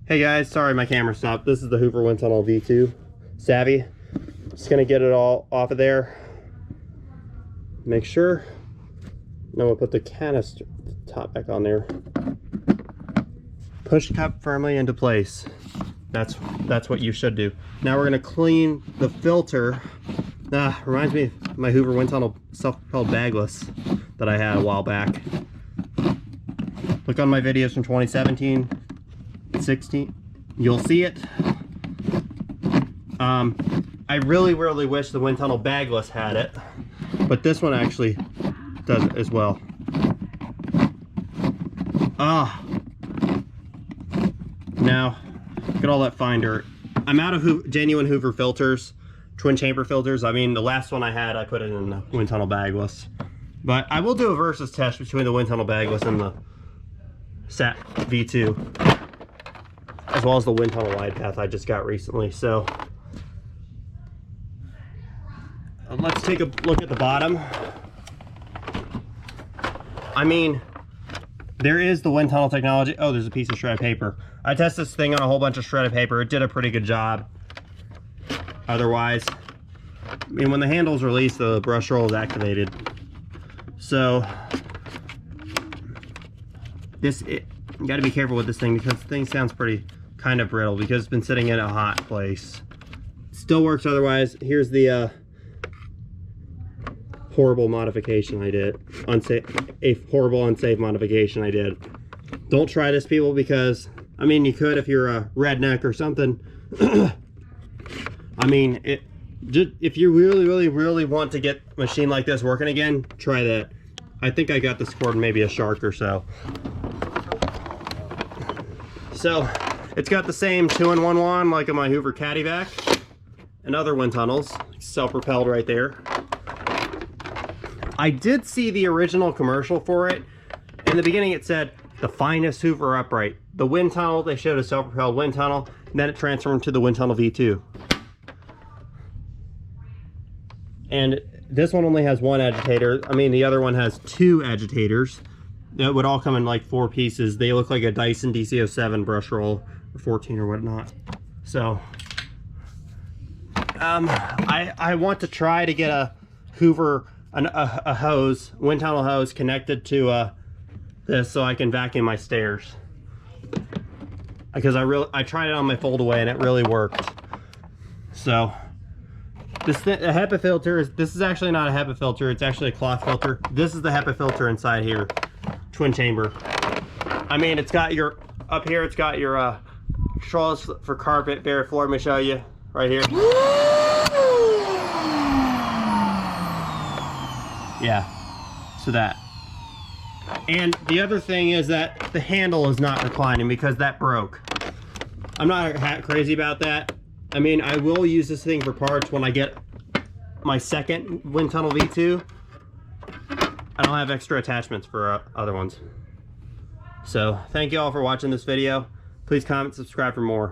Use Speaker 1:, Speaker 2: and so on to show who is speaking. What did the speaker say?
Speaker 1: Hey guys, sorry my camera stopped. This is the Hoover WindTunnel V2 Savvy. Just gonna get it all off of there. Make sure. Now we'll put the canister top back on there. Push cup firmly into place. That's what you should do. Now we're gonna clean the filter. Reminds me of my Hoover WindTunnel self-propelled bagless that I had a while back. Look on my videos from 2017, 16. You'll see it. I really wish the WindTunnel bagless had it, but this one actually does it as well. Now, look at all that fine dirt. I'm out of genuine Hoover filters, twin chamber filters. I mean, the last one I had, I put it in the WindTunnel bagless. But I will do a versus test between the WindTunnel bagless and the Sat V2, as well as the WindTunnel wide path I just got recently. So let's take a look at the bottom. I mean, there is the WindTunnel technology. Oh, there's a piece of shredded paper. I tested this thing on a whole bunch of shredded paper. It did a pretty good job. Otherwise, I mean, when the handle's released, the brush roll is activated. So you got to be careful with this thing because the thing sounds pretty kind of brittle because it's been sitting in a hot place. Still works otherwise. Here's the horrible modification I did. A horrible, unsafe modification I did. Don't try this, people, because, I mean, you could if you're a redneck or something. I mean, if you really want to get a machine like this working again, try that. I think I got this cord in maybe a shark or so. So, it's got the same 2-in-1 wand like in my Hoover Caddyvac and other wind tunnels, self-propelled right there. I did see the original commercial for it. In the beginning it said, the finest Hoover upright. The wind tunnel, they showed a self-propelled wind tunnel, and then it transformed to the WindTunnel V2. And this one only has one agitator. I mean, the other one has 2 agitators. That would all come in like 4 pieces. They look like a Dyson DC07 brush roll, or 14 or whatnot. So, I want to try to get a Hoover, a hose, wind tunnel hose connected to this so I can vacuum my stairs. Because I tried it on my foldaway and it really worked. So, a HEPA filter this is actually not a HEPA filter, it's actually a cloth filter. This is the HEPA filter inside here. Twin chamber. I mean, it's got your, up here it's got your controls for carpet, bare floor. Let me show you right here. Yeah, so that. And the other thing is that the handle is not reclining because that broke. I'm not crazy about that. I mean, I will use this thing for parts when I get my second WindTunnel V2. I don't have extra attachments for other ones. So, thank you all for watching this video. Please comment, subscribe for more.